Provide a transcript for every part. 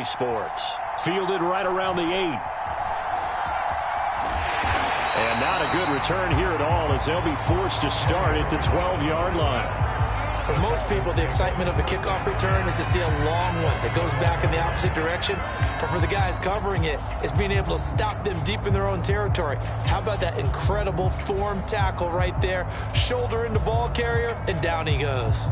Sports. Fielded right around the 8. And not a good return here at all as they'll be forced to start at the 12-yard line. For most people, the excitement of the kickoff return is to see a long one that goes back in the opposite direction. But for the guys covering it, it's being able to stop them deep in their own territory. How about that incredible form tackle right there? Shoulder into ball carrier, and down he goes.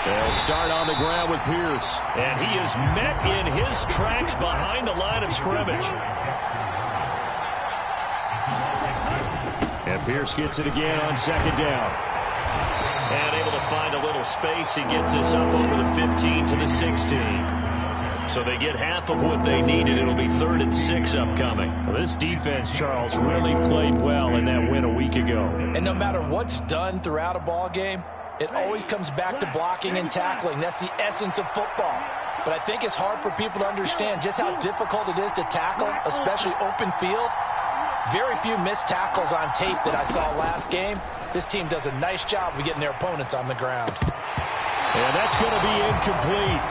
They'll start on the ground with Pierce. And he is met in his tracks behind the line of scrimmage. And Pierce gets it again on second down. And able to find a little space. He gets this up over the 15 to the 16. So they get half of what they needed. It'll be 3rd and 6 upcoming. Well, this defense, Charles, really played well in that win a week ago. And no matter what's done throughout a ball game, it always comes back to blocking and tackling. That's the essence of football. But I think it's hard for people to understand just how difficult it is to tackle, especially open field. Very few missed tackles on tape that I saw last game. This team does a nice job of getting their opponents on the ground. And that's going to be incomplete.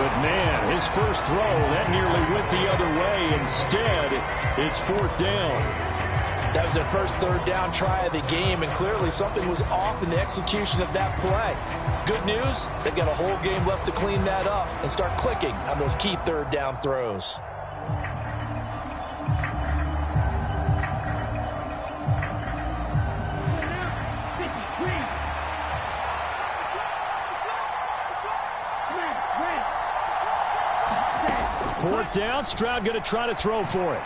But, man, his first throw, that nearly went the other way. Instead, it's 4th down. That was their first 3rd down try of the game, and clearly something was off in the execution of that play. Good news, they've got a whole game left to clean that up and start clicking on those key 3rd down throws. Fourth down, Stroud going to try to throw for it.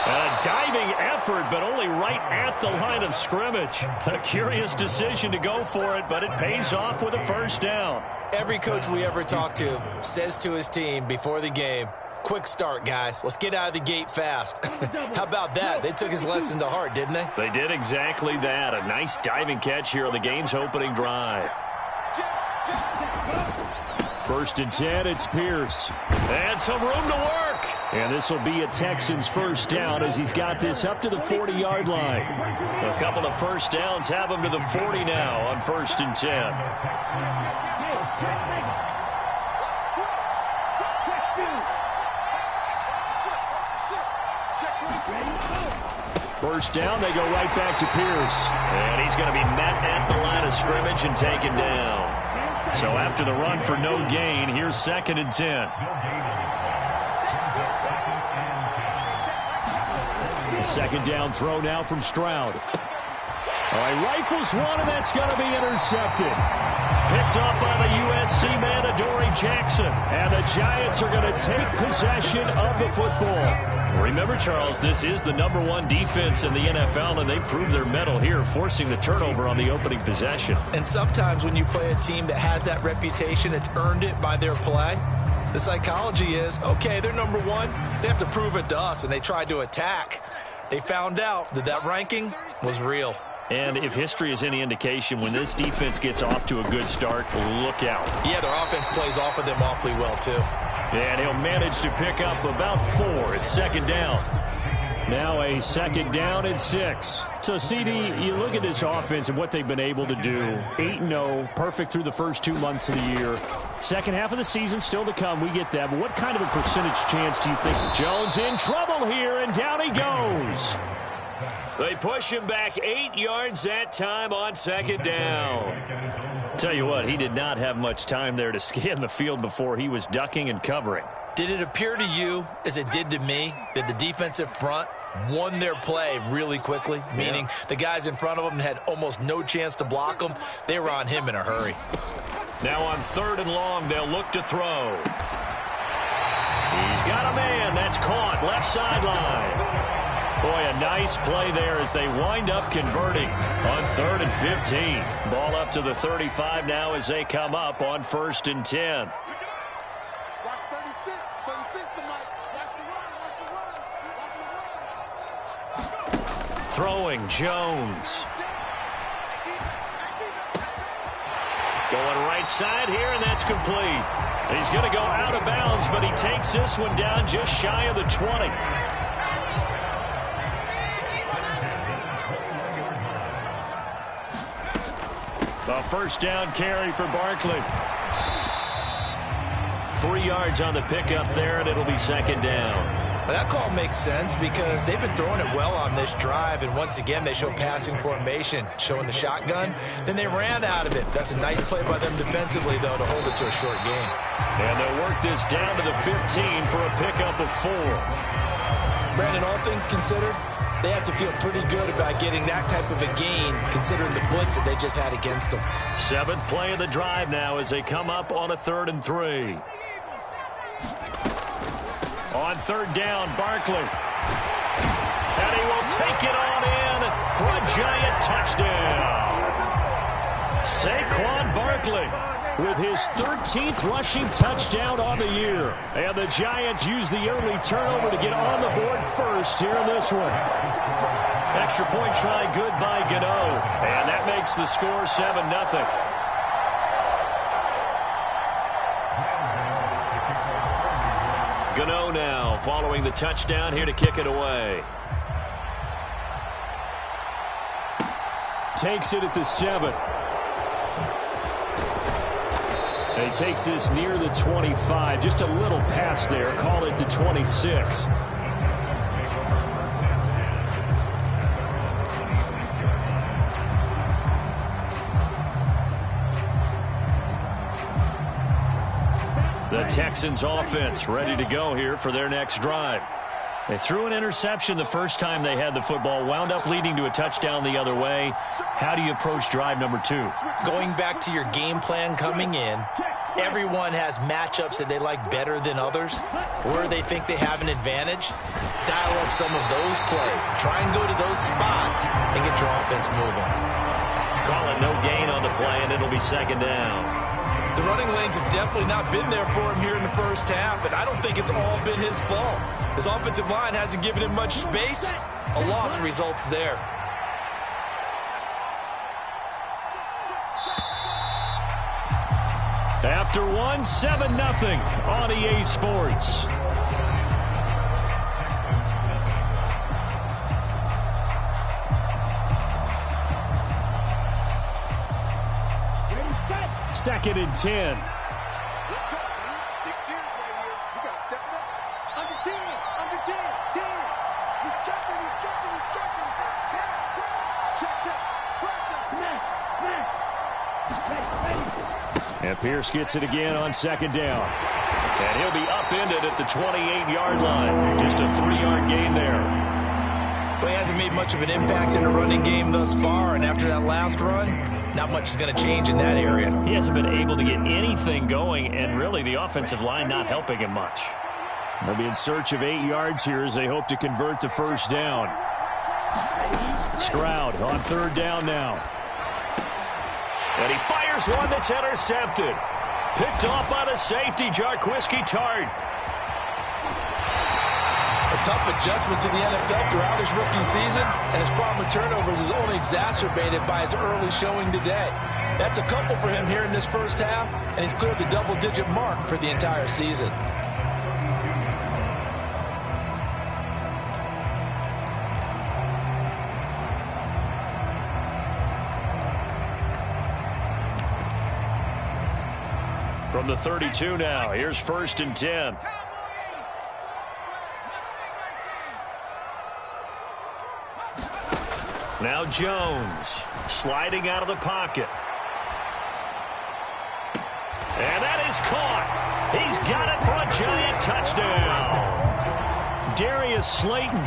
A diving effort, but only right at the line of scrimmage. A curious decision to go for it, but it pays off with a first down. Every coach we ever talk to says to his team before the game, quick start, guys. Let's get out of the gate fast. How about that? They took his lesson to heart, didn't they? They did exactly that. A nice diving catch here on the game's opening drive. 1st and 10, it's Pierce. And some room to work. And this will be a Texans first down as he's got this up to the 40-yard line. A couple of first downs have him to the 40 now on 1st and 10. First down, they go right back to Pierce. And he's going to be met at the line of scrimmage and taken down. So after the run for no gain, here's 2nd and 10. A second down throw now from Stroud. All right, rifles one, and that's going to be intercepted. Picked up by the USC man, Adoree Jackson. And the Giants are going to take possession of the football. Remember, Charles, this is the #1 defense in the NFL, and they proved their mettle here, forcing the turnover on the opening possession. And sometimes when you play a team that has that reputation, it's earned it by their play. The psychology is, okay, they're #1. They have to prove it to us, and they tried to attack. They found out that that ranking was real. And if history is any indication, when this defense gets off to a good start, look out. Yeah, their offense plays off of them awfully well, too. And he'll manage to pick up about 4. It's 2nd down. Now a 2nd down and 6. So, CD, you look at this offense and what they've been able to do. 8-0, perfect through the first 2 months of the year. Second half of the season still to come. We get that. But what kind of a percentage chance do you think? Jones in trouble here, and down he goes. They push him back 8 yards that time on 2nd down. Tell you what, he did not have much time there to scan the field before he was ducking and covering. Did it appear to you, as it did to me, that the defensive front won their play really quickly? Meaning the guys in front of them had almost no chance to block them. They were on him in a hurry. Now on 3rd and long, they'll look to throw. He's got a man. That's caught left sideline. Boy, a nice play there as they wind up converting on 3rd and 15. Ball up to the 35 now as they come up on 1st and 10. Throwing Jones. Going right side here, and that's complete. He's going to go out of bounds, but he takes this one down just shy of the 20. A first down carry for Barkley. 3 yards on the pickup there, and it'll be second down. Well, that call makes sense because they've been throwing it well on this drive, and once again they show passing formation, showing the shotgun. Then they ran out of it. That's a nice play by them defensively, though, to hold it to a short game. And they'll work this down to the 15 for a pickup of 4. Brandon, all things considered, they have to feel pretty good about getting that type of a gain, considering the blitz that they just had against them. 7th play of the drive now as they come up on a 3rd and 3. On 3rd down, Barkley. And he will take it on in for a giant touchdown. Saquon Barkley with his 13th rushing touchdown on the year. And the Giants use the early turnover to get on the board first here in this one. Extra point try good by Gano. And that makes the score 7-0. Gano now following the touchdown here to kick it away. Takes it at the 7. And he takes this near the 25. Just a little pass there. Call it the 26. The Texans offense ready to go here for their next drive. They threw an interception the first time they had the football, wound up leading to a touchdown the other way. How do you approach drive number 2? Going back to your game plan coming in, everyone has matchups that they like better than others, where they think they have an advantage. Dial up some of those plays. Try and go to those spots and get your offense moving. Call it no gain on the play, and it'll be second down. The running lanes have definitely not been there for him here in the first half, and I don't think it's all been his fault. His offensive line hasn't given him much space. A loss results there. After 7-0 on EA Sports. Second and 10. And Pierce gets it again on second down. And he'll be upended at the 28-yard line. Just a 3-yard gain there. Well, he hasn't made much of an impact in the running game thus far, and after that last run, not much is going to change in that area. He hasn't been able to get anything going, and really the offensive line not helping him much. They'll be in search of 8 yards here as they hope to convert the first down. Stroud on 3rd down now. And he fires one that's intercepted. Picked off by the safety, Jarquiski Tart. A tough adjustment to the NFL throughout his rookie season, and his problem with turnovers is only exacerbated by his early showing today. That's a couple for him here in this first half, and he's cleared the double-digit mark for the entire season. From the 32 now, here's 1st and 10. Now Jones sliding out of the pocket. And that is caught. He's got it for a giant touchdown. Darius Slayton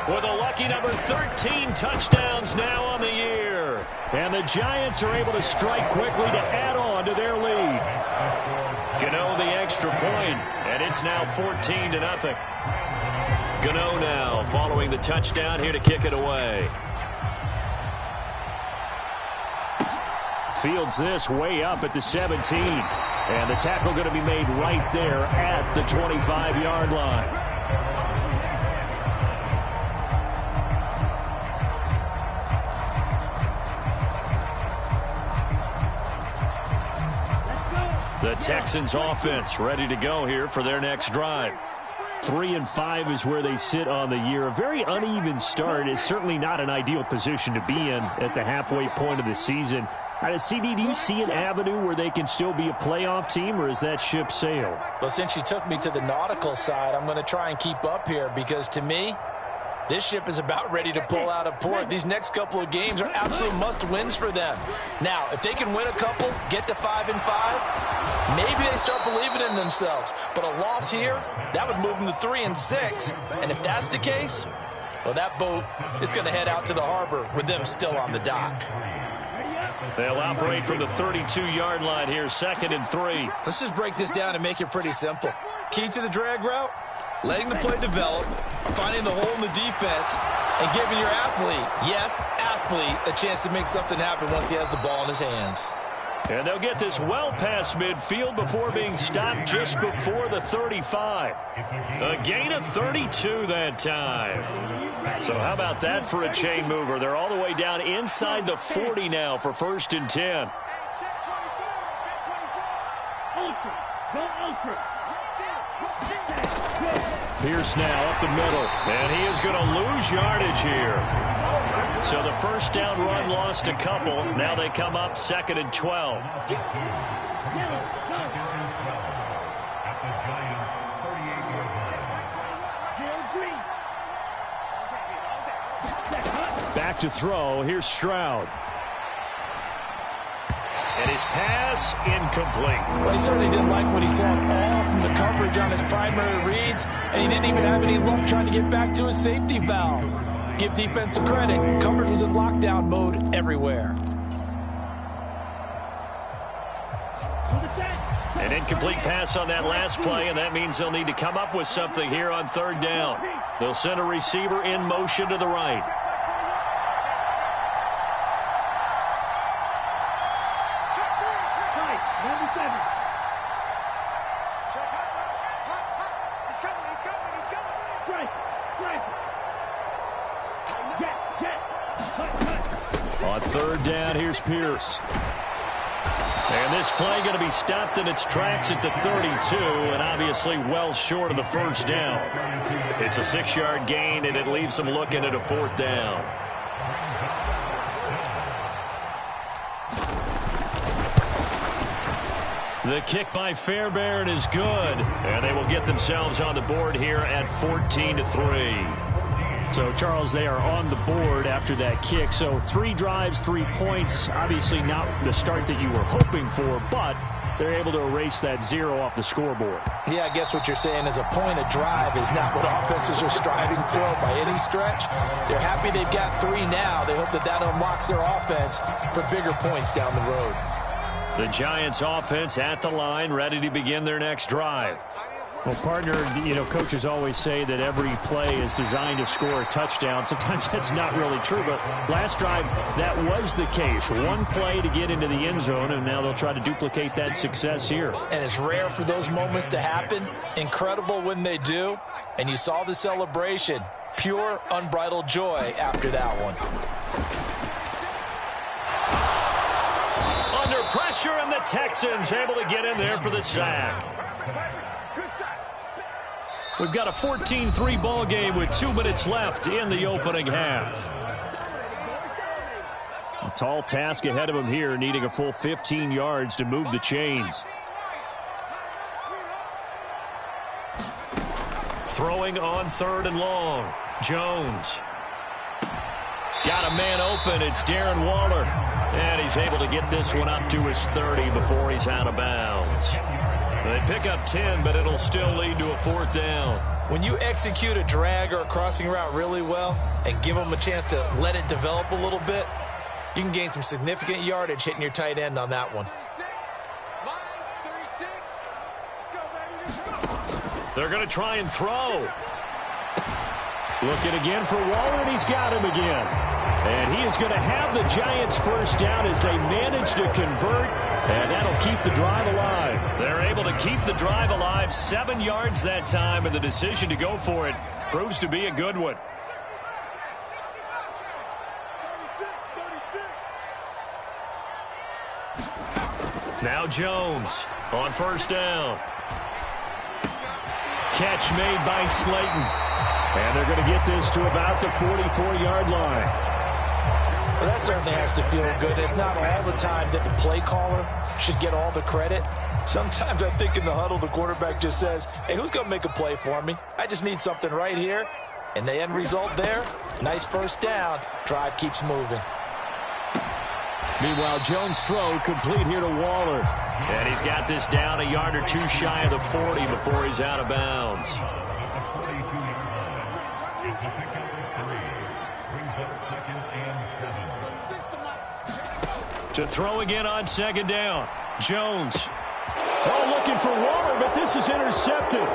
with a lucky number 13 touchdowns now on the year. And the Giants are able to strike quickly to add on to their lead. Gano the extra point, and it's now 14-0. Gano now following the touchdown here to kick it away. Fields this way up at the 17. And the tackle going to be made right there at the 25-yard line. The Texans offense ready to go here for their next drive. 3-5 is where they sit on the year. A very uneven start is certainly not an ideal position to be in at the halfway point of the season. CD, do you see an avenue where they can still be a playoff team, or is that ship sailed? Well, since you took me to the nautical side, I'm going to try and keep up here because, to me, this ship is about ready to pull out of port. These next couple of games are absolute must-wins for them. Now, if they can win a couple, get to 5-5, maybe they start believing in themselves. But a loss here, that would move them to 3-6. And if that's the case, well, that boat is going to head out to the harbor with them still on the dock. They'll operate from the 32-yard line here, 2nd and 3. Let's just break this down and make it pretty simple. Key to the drag route, letting the play develop, finding the hole in the defense, and giving your athlete, yes, athlete, a chance to make something happen once he has the ball in his hands. And they'll get this well past midfield before being stopped just before the 35. A gain of 32 that time. So how about that for a chain mover? They're all the way down inside the 40 now for 1st and 10. Pierce now up the middle, and he is going to lose yardage here. So the first down run lost a couple. Now they come up 2nd and 12. Back to throw. Here's Stroud. And his pass incomplete. Well, he certainly didn't like what he saw at all from the coverage on his primary reads, and he didn't even have any luck trying to get back to his safety valve. Give defense a credit. Coverage was in lockdown mode everywhere. An incomplete pass on that last play, and that means they'll need to come up with something here on 3rd down. They'll send a receiver in motion to the right. On 3rd down, here's Pierce. And this play going to be stopped in its tracks at the 32, and obviously well short of the 1st down. It's a 6-yard gain, and it leaves them looking at a 4th down. The kick by Fairbairn is good, and they will get themselves on the board here at 14-3. So, Charles, they are on the board after that kick. So 3 drives, 3 points. Obviously not the start that you were hoping for, but they're able to erase that 0 off the scoreboard. Yeah, I guess what you're saying is a point a drive is not what offenses are striving for by any stretch. They're happy they've got 3 now. They hope that that unlocks their offense for bigger points down the road. The Giants offense at the line, ready to begin their next drive. Well, partner, coaches always say that every play is designed to score a touchdown. Sometimes that's not really true, but last drive, that was the case. 1 play to get into the end zone, and now they'll try to duplicate that success here. And it's rare for those moments to happen. Incredible when they do. And you saw the celebration. Pure, unbridled joy after that one. Under pressure, and the Texans able to get in there for the sack. We've got a 14-3 ball game with 2 minutes left in the opening half. A tall task ahead of him here, needing a full 15 yards to move the chains. Throwing on 3rd and long. Jones. Got a man open. It's Darren Waller. And he's able to get this one up to his 30 before he's out of bounds. They pick up 10, but it'll still lead to a 4th down. When you execute a drag or a crossing route really well and give them a chance to let it develop a little bit, you can gain some significant yardage hitting your tight end on that one. They're going to try and throw. Looking again for Waller, and he's got him again. And he is going to have the Giants' 1st down as they manage to convert, and that'll keep the drive alive. They're able to keep the drive alive, 7 yards that time, and the decision to go for it proves to be a good one. Now Jones on first down. Catch made by Slayton. And they're going to get this to about the 44-yard line. Well, that certainly has to feel good. It's not all the time that the play caller should get all the credit. Sometimes I think in the huddle, the quarterback just says, hey, who's going to make a play for me? I just need something right here. And the end result there, nice first down. Drive keeps moving. Meanwhile, Jones' throw complete here to Waller. And he's got this down a yard or two shy of the 40 before he's out of bounds. To throw again on second down. Jones. Oh, looking for Waller, but this is intercepted.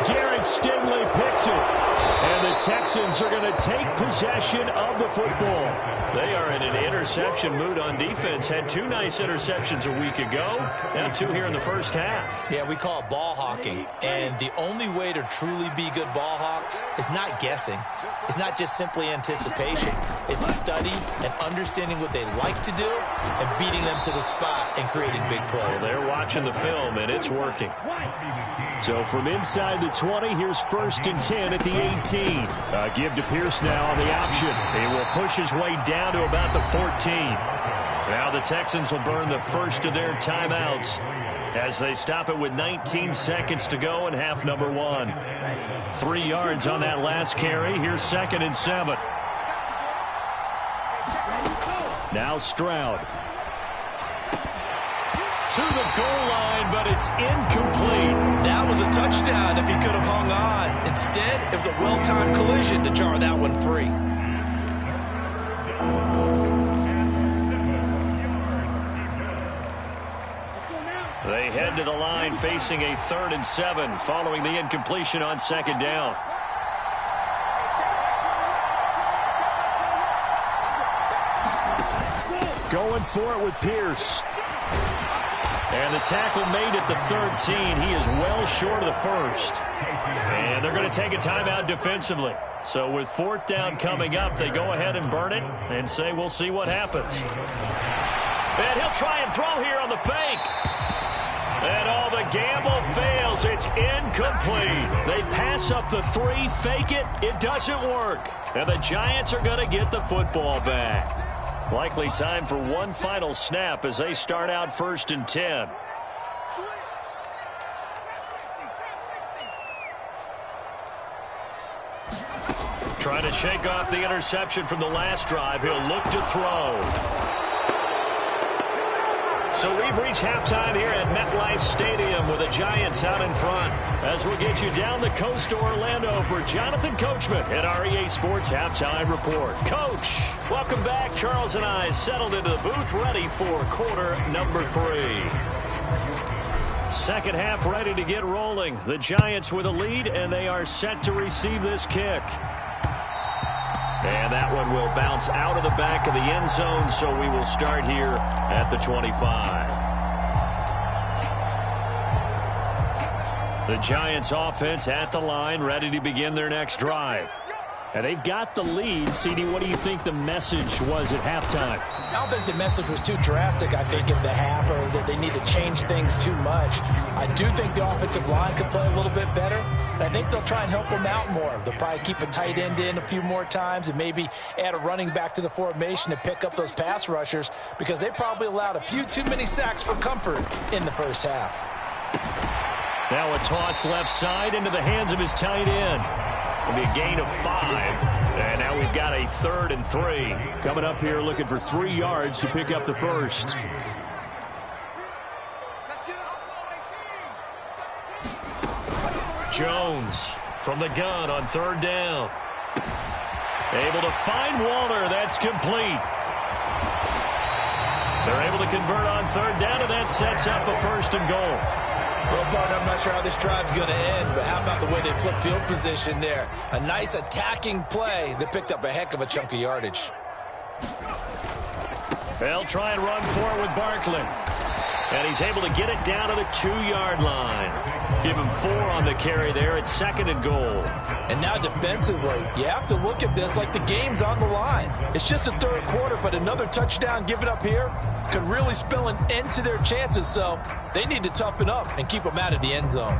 Derek Stingley picks it. And the Texans are going to take possession of the football. They are in an interception mood on defense. Had two nice interceptions a week ago. Now two here in the first half. Yeah, we call it ball hawking. And the only way to truly be good ball hawks is not guessing. It's not just simply anticipation. It's study and understanding what they like to do and beating them to the spot and creating big plays. Well, they're watching the film, and it's working. So from inside the 20, here's first and 10 at the 18. Give to Pierce now on the option. He will push his way down to about the 14. Now the Texans will burn the first of their timeouts as they stop it with 19 seconds to go in half number one. 3 yards on that last carry. Here's second and 7. Now Stroud. To the goal line, but it's incomplete. That was a touchdown if he could have hung on. Instead, it was a well-timed collision to jar that one free. They head to the line facing a 3rd and 7 following the incompletion on second down. Going for it with Pierce. And the tackle made at the 13. He is well short of the first. And they're going to take a timeout defensively. So with 4th down coming up, they go ahead and burn it and say we'll see what happens. And he'll try and throw here on the fake. And all the gamble fails. It's incomplete. They pass up the 3, fake it. It doesn't work. And the Giants are going to get the football back. Likely time for one final snap as they start out 1st and 10. Trying to shake off the interception from the last drive. He'll look to throw. So we've reached halftime here at MetLife Stadium with the Giants out in front. As we'll get you down the coast to Orlando for Jonathan Coachman at our EA Sports Halftime Report. Coach, welcome back. Charles and I settled into the booth ready for quarter number 3. Second half ready to get rolling. The Giants with a lead, and they are set to receive this kick. And that one will bounce out of the back of the end zone, so we will start here at the 25. The Giants offense at the line, ready to begin their next drive. And they've got the lead. CD, what do you think the message was at halftime? I don't think the message was too drastic, I think, in the half, or that they need to change things too much. I do think the offensive line could play a little bit better. And I think they'll try and help them out more. They'll probably keep a tight end in a few more times and maybe add a running back to the formation to pick up those pass rushers, because they probably allowed a few too many sacks for comfort in the first half. Now a toss left side into the hands of his tight end. It'll be a gain of 5. And now we've got a 3rd and 3. Coming up here looking for 3 yards to pick up the first. Jones from the gun on 3rd down. Able to find Waller. That's complete. They're able to convert on 3rd down, and that sets up a 1st and goal. Well, partner, I'm not sure how this drive's going to end, but how about the way they flip field position there? A nice attacking play that picked up a heck of a chunk of yardage. They'll try and run for it with Barkley. And he's able to get it down to the 2-yard line. Give him 4 on the carry there at 2nd and goal. And now defensively, you have to look at this like the game's on the line. It's just the 3rd quarter, but another touchdown given up here could really spell an end to their chances. So they need to toughen up and keep them out of the end zone.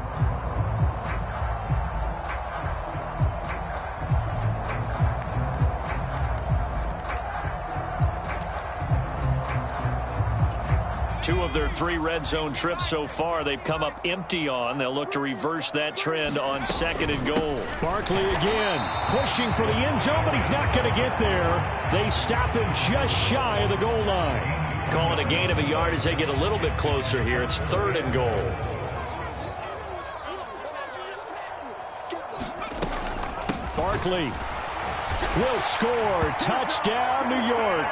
Two of their 3 red zone trips so far, they've come up empty on. They'll look to reverse that trend on 2nd and goal. Barkley again, pushing for the end zone, but he's not going to get there. They stop him just shy of the goal line. Call it a gain of a yard as they get a little bit closer here. It's 3rd and goal. Barkley will score. Touchdown, New York.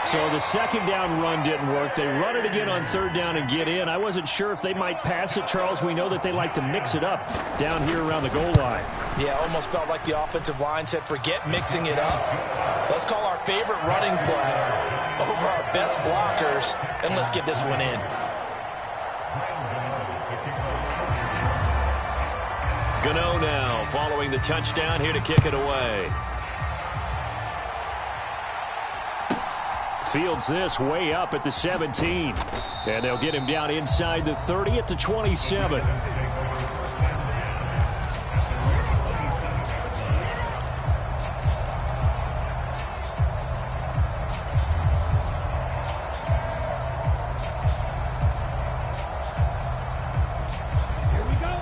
So the 2nd down run didn't work. They run it again on 3rd down and get in. I wasn't sure if they might pass it, Charles. We know that they like to mix it up down here around the goal line. Yeah, almost felt like the offensive line said, forget mixing it up. Let's call our favorite running play over our best blockers, and let's get this one in. Gano now following the touchdown here to kick it away. Fields this way up at the 17. And they'll get him down inside the 30 at the 27.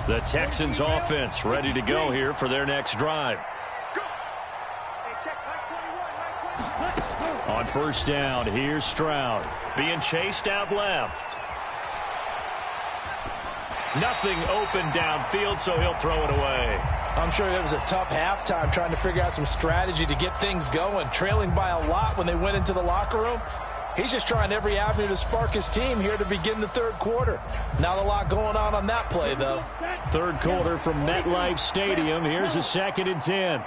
The Texans offense ready to go here for their next drive. On 1st down, here's Stroud. Being chased out left. Nothing open downfield, so he'll throw it away. I'm sure it was a tough halftime trying to figure out some strategy to get things going, trailing by a lot when they went into the locker room. He's just trying every avenue to spark his team here to begin the 3rd quarter. Not a lot going on that play, though. 3rd quarter from MetLife Stadium. Here's a 2nd and 10.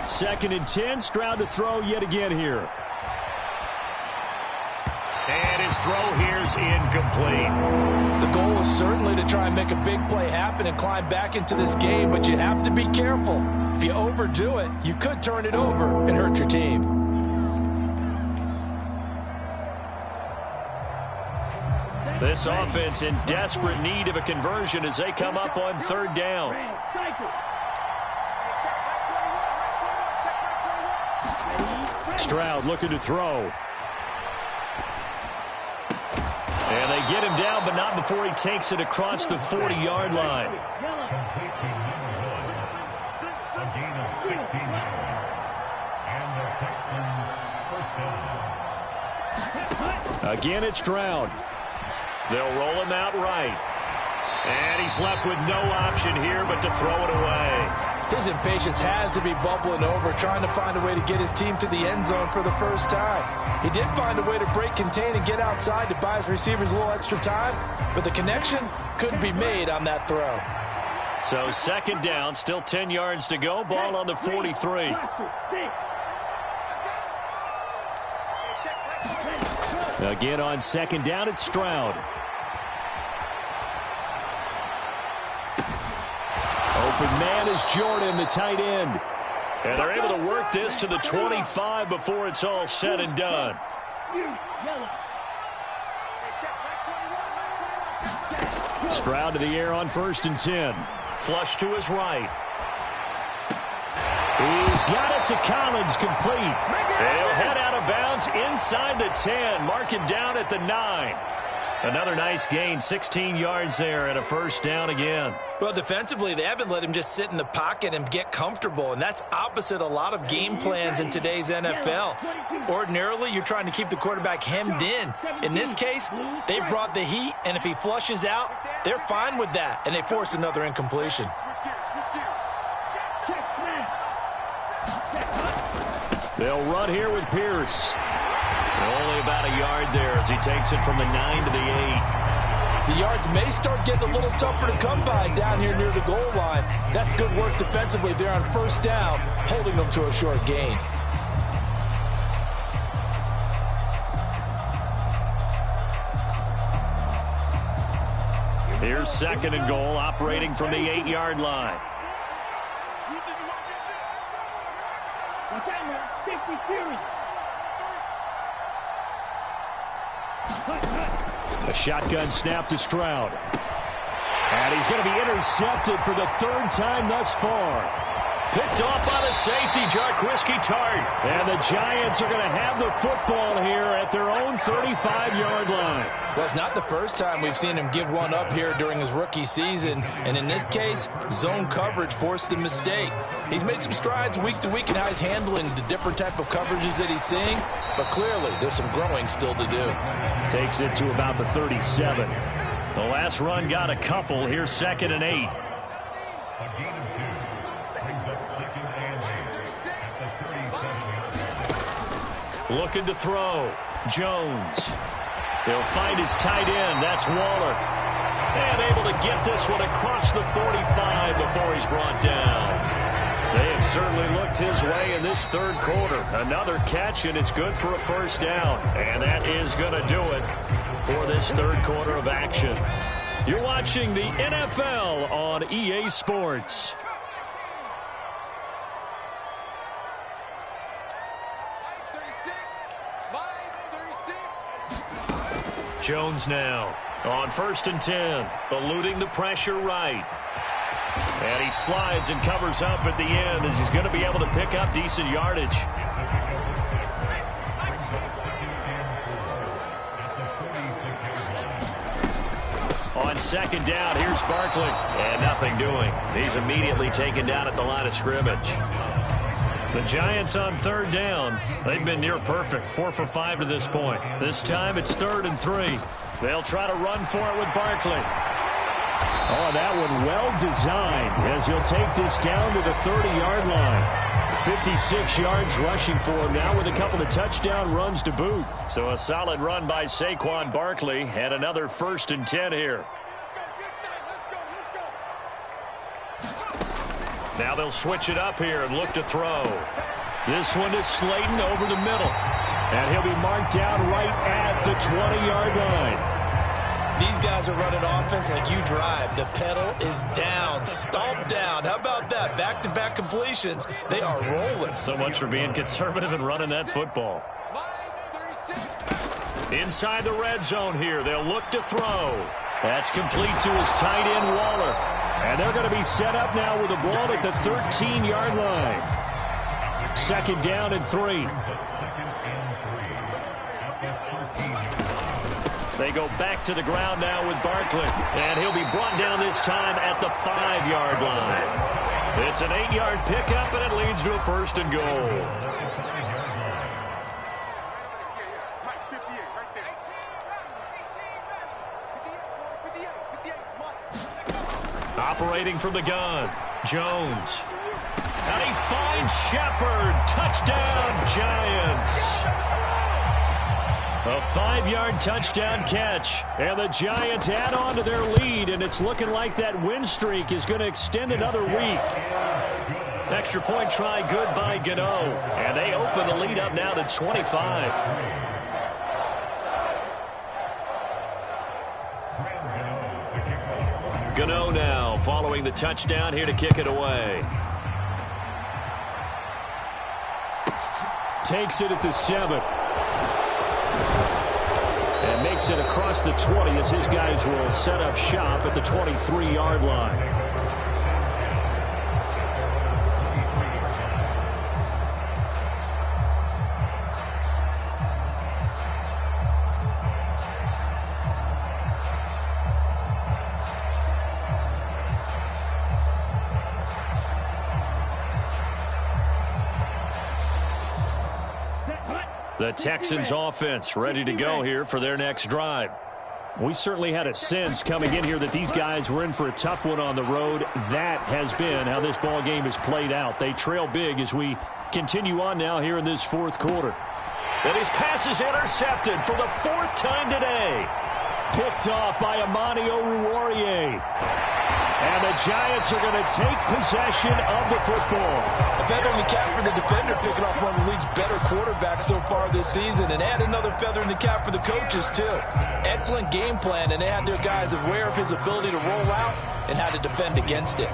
2nd and 10. Stroud to throw yet again here. And his throw here's incomplete. The goal is certainly to try and make a big play happen and climb back into this game, but you have to be careful. If you overdo it, you could turn it over and hurt your team. This offense in desperate need of a conversion as they come up on 3rd down. Stroud looking to throw. And they get him down, but not before he takes it across the 40-yard line. Again, it's Stroud. They'll roll him out right. And he's left with no option here but to throw it away. His impatience has to be bubbling over, trying to find a way to get his team to the end zone for the first time. He did find a way to break contain and get outside to buy his receivers a little extra time, but the connection couldn't be made on that throw. So 2nd down, still 10 yards to go, ball on the 43. Again on 2nd down, it's Stroud. Open man is Jordan, the tight end. And they're able to work this to the 25 before it's all said and done. Stroud to the air on 1st and 10. Flush to his right. He's got it to Collins, complete. They'll head out of bounds inside the 10. Mark him down at the 9. Another nice gain, 16 yards there and a 1st down again. Well, defensively, they haven't let him just sit in the pocket and get comfortable, and that's opposite a lot of game plans in today's NFL. Ordinarily, you're trying to keep the quarterback hemmed in. In this case, they brought the heat, and if he flushes out, they're fine with that, and they force another incompletion. They'll run here with Pierce. Only about a yard there as he takes it from the 9 to the 8. The yards may start getting a little tougher to come by down here near the goal line. That's good work defensively there on 1st down, holding them to a short gain. Here's second and goal, operating from the 8-yard line. A shotgun snap to Stroud. And he's going to be intercepted for the third time thus far. Picked off by the safety, Jarquiski Tart. And the Giants are going to have the football here at their own 35-yard line. Well, it's not the first time we've seen him give one up here during his rookie season. And in this case, zone coverage forced the mistake. He's made some strides week to week in how he's handling the different type of coverages that he's seeing. But clearly, there's some growing still to do. Takes it to about the 37. The last run got a couple. Here's second and 8. Looking to throw. Jones. He'll find his tight end. That's Waller. And able to get this one across the 45 before he's brought down. They have certainly looked his way in this third quarter. Another catch, and it's good for a first down. And that is going to do it for this third quarter of action. You're watching the NFL on EA Sports. Jones now on 1st and 10, eluding the pressure right. And he slides and covers up at the end as he's going to be able to pick up decent yardage. On second down, here's Barkley. And nothing doing. He's immediately taken down at the line of scrimmage. The Giants on third down. They've been near perfect, 4 for 5 to this point. This time it's 3rd and 3. They'll try to run for it with Barkley. Oh, that one well designed as he'll take this down to the 30-yard line. 56 yards rushing for him now with a couple of touchdown runs to boot. So a solid run by Saquon Barkley and another 1st and 10 here. Now they'll switch it up here and look to throw. This one is Slayton over the middle. And he'll be marked down right at the 20-yard line. These guys are running offense like you drive. The pedal is down, stomped down. How about that? Back-to-back completions. They are rolling. So much for being conservative and running that football. Inside the red zone here. They'll look to throw. That's complete to his tight end, Waller. And they're going to be set up now with the ball at the 13-yard line. 2nd down and 3. They go back to the ground now with Barkley. And he'll be brought down this time at the 5-yard line. It's an 8-yard pickup, and it leads to a 1st and goal. Operating from the gun, Jones. And he finds Shepard. Touchdown, Giants. A 5-yard touchdown catch. And the Giants add on to their lead, and it's looking like that win streak is going to extend another week. Extra point try good by Gano. And they open the lead up now to 25. Gano now following the touchdown here to kick it away. Takes it at the 7. And makes it across the 20 as his guys will set up shop at the 23-yard line. The Texans offense ready to go here for their next drive. We certainly had a sense coming in here that these guys were in for a tough one on the road. That has been how this ball game has played out. They trail big as we continue on now here in this 4th quarter. And his pass is intercepted for the 4th time today. Picked off by Amani Oruwariye. And the Giants are going to take possession of the football. A feather in the cap for the defender, picking off one of the league's better quarterbacks so far this season. And add another feather in the cap for the coaches, too. Excellent game plan, and they had their guys aware of his ability to roll out and how to defend against it.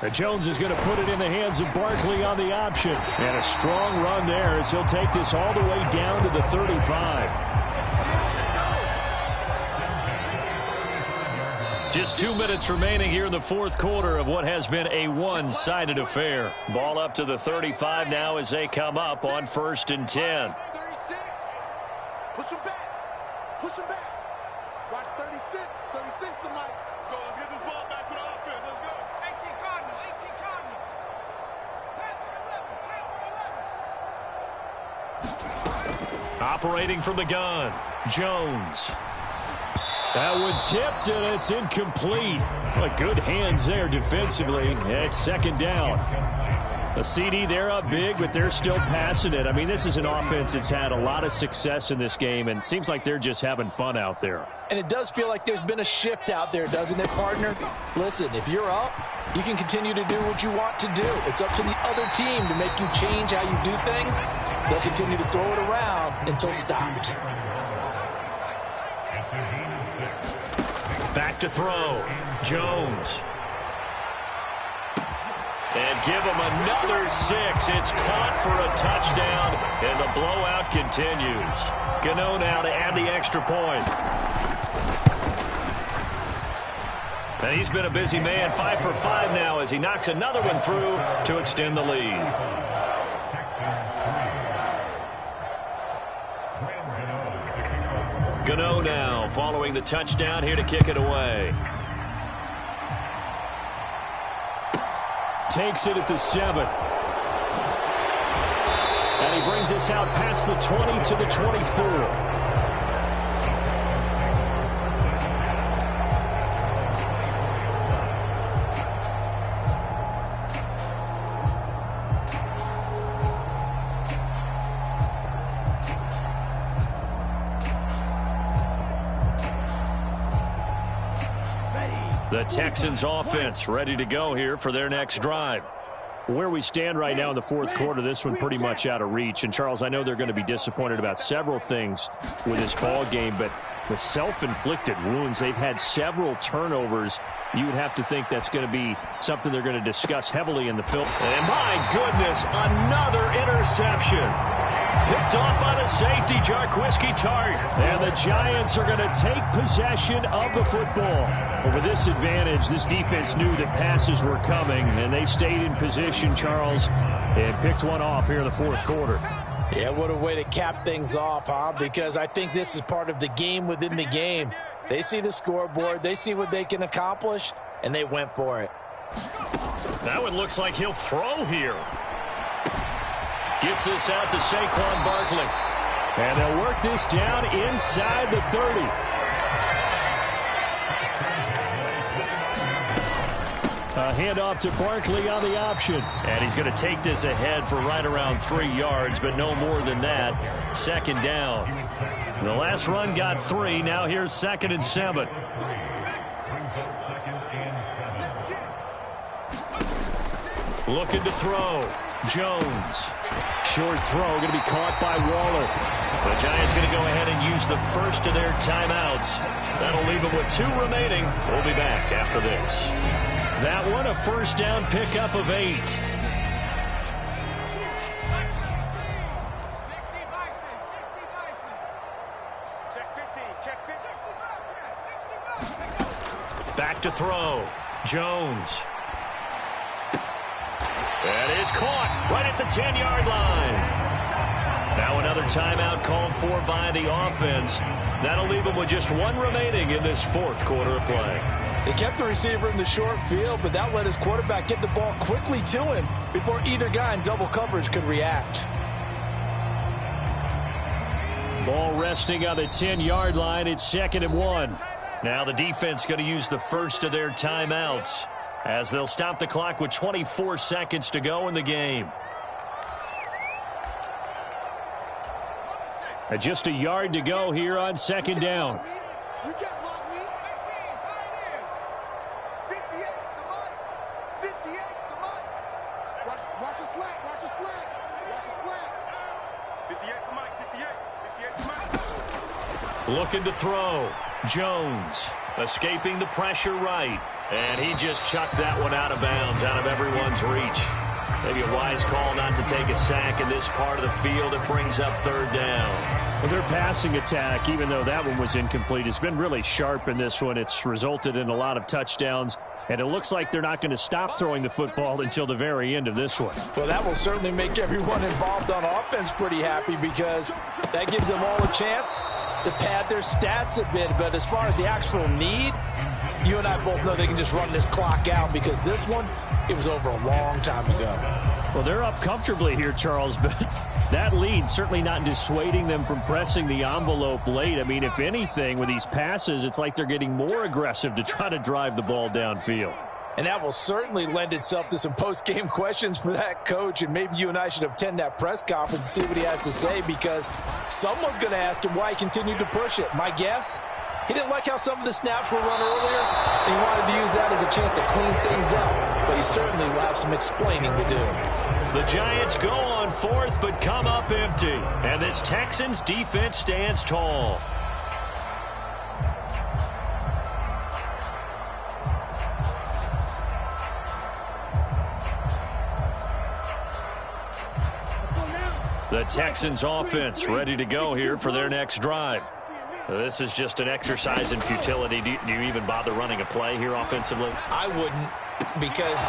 And Jones is going to put it in the hands of Barkley on the option. And a strong run there as he'll take this all the way down to the 35. Just 2 minutes remaining here in the fourth quarter of what has been a one-sided affair. Ball up to the 35 now as they come up on 1st and 10. 36. Push him back. Push him back. Watch 36. 36 to Mike. Let's go. Let's get this ball back for the offense. Let's go. 18 Cardinal. 18 Cardinal. Panther 11. Operating from the gun, Jones. That one tipped, and it's incomplete. Well, good hands there defensively. It's 2nd down. A CD, they're up big, but they're still passing it. I mean, this is an offense that's had a lot of success in this game, and it seems like they're just having fun out there. And it does feel like there's been a shift out there, doesn't it, partner? Listen, if you're up, you can continue to do what you want to do. It's up to the other team to make you change how you do things. They'll continue to throw it around until stopped. Back to throw. Jones. And give him another 6. It's caught for a touchdown, and the blowout continues. Gano now to add the extra point. And he's been a busy man, 5 for 5 now as he knocks another one through to extend the lead. Gano now following the touchdown here to kick it away. Takes it at the 7. And he brings us out past the 20 to the 24. The Texans offense ready to go here for their next drive. Where we stand right now in the fourth quarter, this one pretty much out of reach. And, Charles, I know they're going to be disappointed about several things with this ball game, but the self-inflicted wounds, they've had several turnovers. You would have to think that's going to be something they're going to discuss heavily in the film. And, my goodness, another interception. Picked off by the safety, Jarquiski Tart. And the Giants are going to take possession of the football. But with this advantage, this defense knew that passes were coming, and they stayed in position, Charles, and picked one off here in the fourth quarter. Yeah, what a way to cap things off, huh? Because I think this is part of the game within the game. They see the scoreboard, they see what they can accomplish, and they went for it. That one looks like he'll throw here. Gets this out to Saquon Barkley. And they'll work this down inside the 30. A handoff to Barkley on the option. And he's going to take this ahead for right around 3 yards, but no more than that. 2nd down. The last run got 3. Now here's 2nd and 7. Looking to throw. Jones. Short throw going to be caught by Waller. The Giants going to go ahead and use the first of their timeouts. That'll leave them with 2 remaining. We'll be back after this. That one, a first down pickup of 8. Back to throw. Jones. That is caught right at the 10-yard line. Now another timeout called for by the offense. That'll leave them with just 1 remaining in this fourth quarter of play. They kept the receiver in the short field, but that let his quarterback get the ball quickly to him before either guy in double coverage could react. Ball resting on the 10-yard line. It's 2nd and 1. Now the defense going to use the first of their timeouts as they'll stop the clock with 24 seconds to go in the game. And just a yard to go here on second down. You can't block me. 58's the mic. 58's the mic. Watch the slack. Watch the slack. Watch the slack. 58's the mic. 58's the mic. Looking to throw. Jones escaping the pressure right. And he just chucked that one out of bounds, out of everyone's reach. Maybe a wise call not to take a sack in this part of the field. It brings up third down. Well, their passing attack, even though that one was incomplete, has been really sharp in this one. It's resulted in a lot of touchdowns, and it looks like they're not going to stop throwing the football until the very end of this one. Well, that will certainly make everyone involved on offense pretty happy because that gives them all a chance to pad their stats a bit. But as far as the actual need, you and I both know they can just run this clock out because this one, it was over a long time ago. Well, they're up comfortably here, Charles, but that lead certainly not dissuading them from pressing the envelope late. I mean, if anything, with these passes, it's like they're getting more aggressive to try to drive the ball downfield. And that will certainly lend itself to some post-game questions for that coach, and maybe you and I should attend that press conference and see what he has to say because someone's going to ask him why he continued to push it. My guess? He didn't like how some of the snaps were run earlier, and he wanted to use that as a chance to clean things up. But he certainly will have some explaining to do. The Giants go on fourth, but come up empty. And this Texans defense stands tall. The Texans offense ready to go here for their next drive. This is just an exercise in futility. Do you even bother running a play here offensively? I wouldn't, because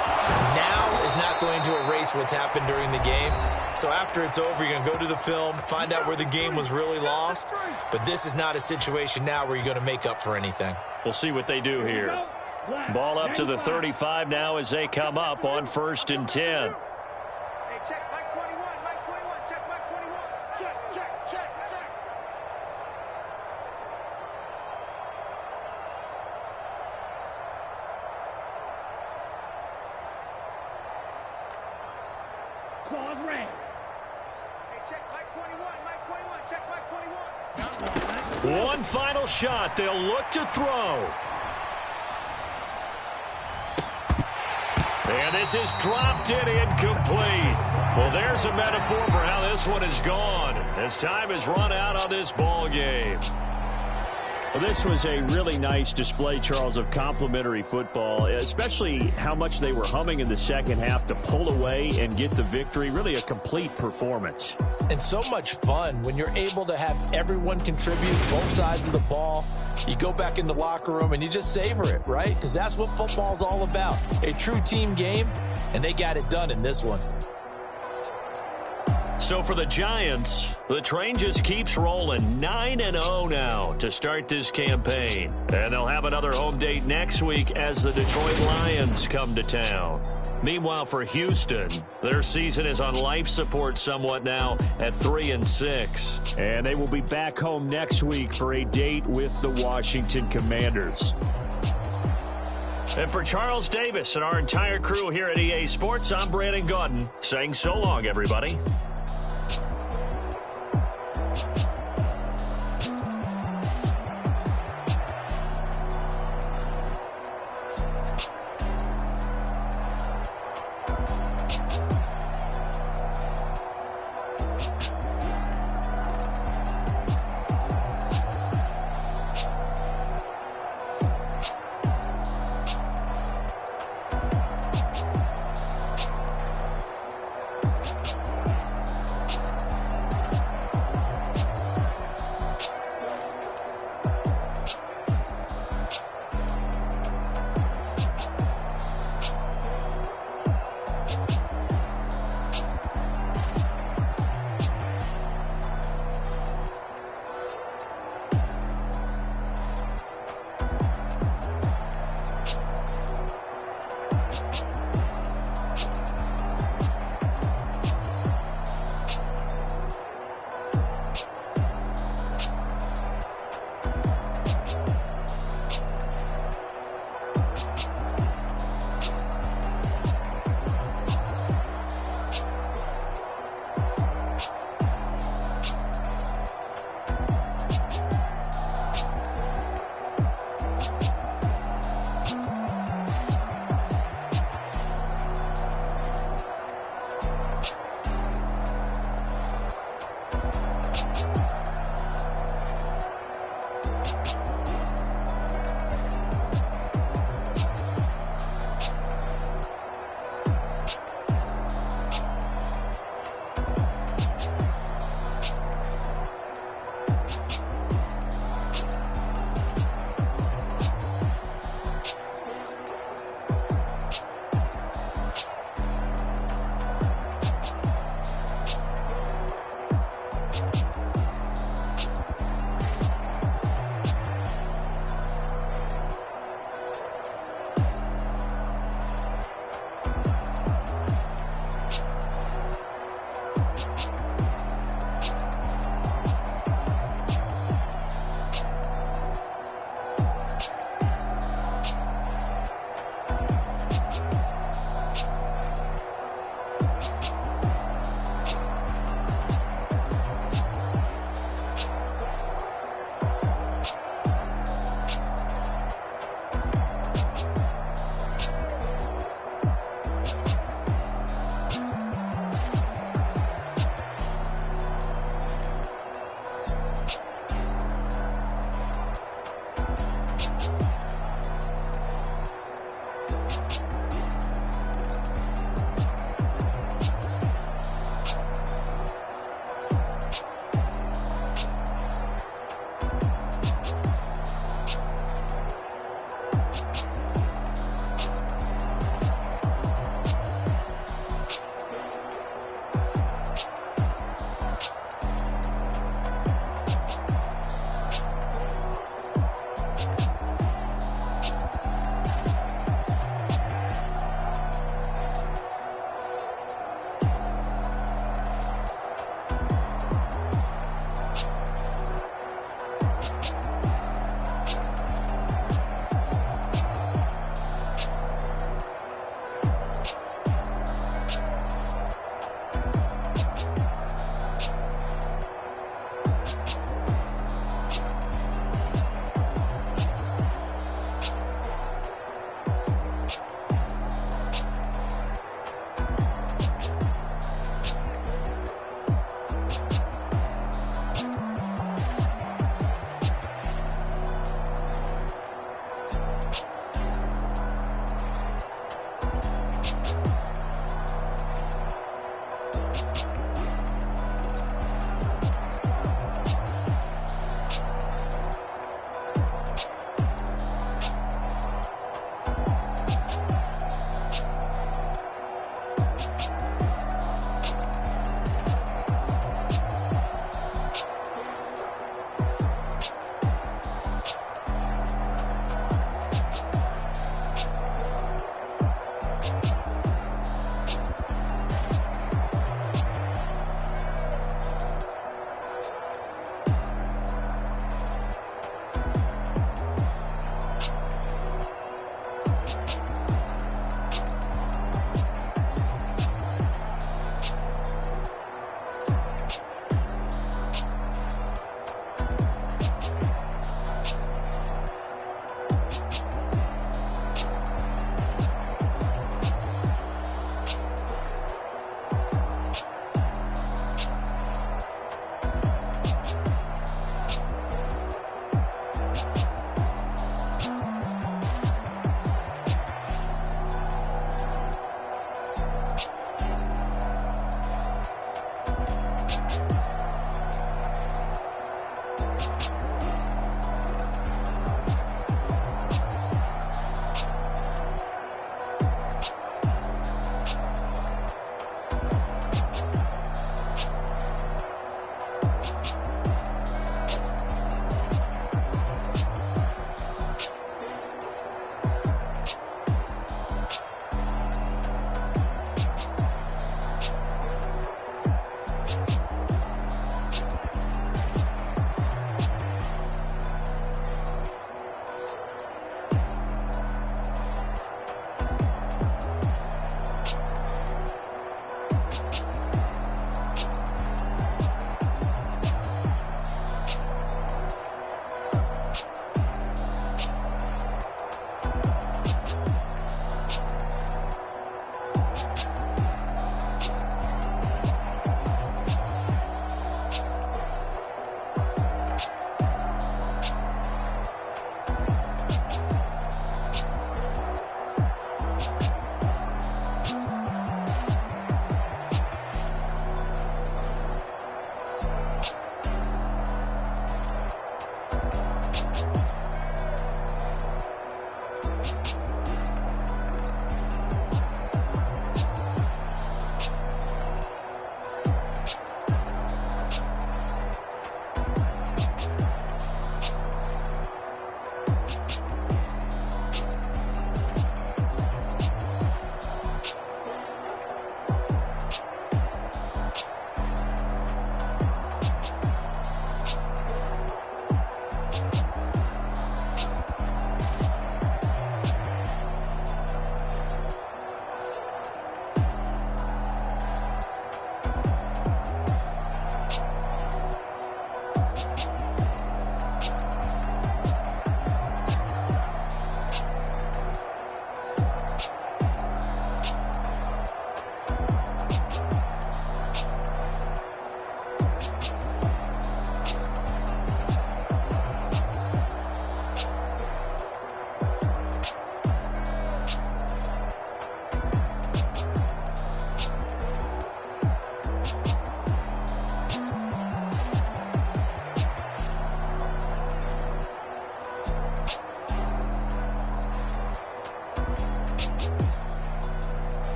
now is not going to erase what's happened during the game. So after it's over, you're going to go to the film, find out where the game was really lost. But this is not a situation now where you're going to make up for anything. We'll see what they do here. Ball up to the 35 now as they come up on 1st and 10. Hey, check Mike 21. Mike 21. Check Mike 21. Check. Claws red. Hey, check Mike 21. Mike 21. Check Mike 21. One final shot. They'll look to throw. And this is dropped in incomplete. Well, there's a metaphor for how this one is gone as time has run out on this ball game. Well, this was a really nice display, Charles, of complimentary football, especially how much they were humming in the second half to pull away and get the victory. Really a complete performance. And so much fun when you're able to have everyone contribute both sides of the ball. You go back in the locker room and you just savor it, right? Because that's what football's all about. A true team game, and they got it done in this one. So for the Giants, the train just keeps rolling 9-0 now to start this campaign. And they'll have another home date next week as the Detroit Lions come to town. Meanwhile, for Houston, their season is on life support somewhat now at 3-6. And they will be back home next week for a date with the Washington Commanders. And for Charles Davis and our entire crew here at EA Sports, I'm Brandon Gaudin saying so long, everybody.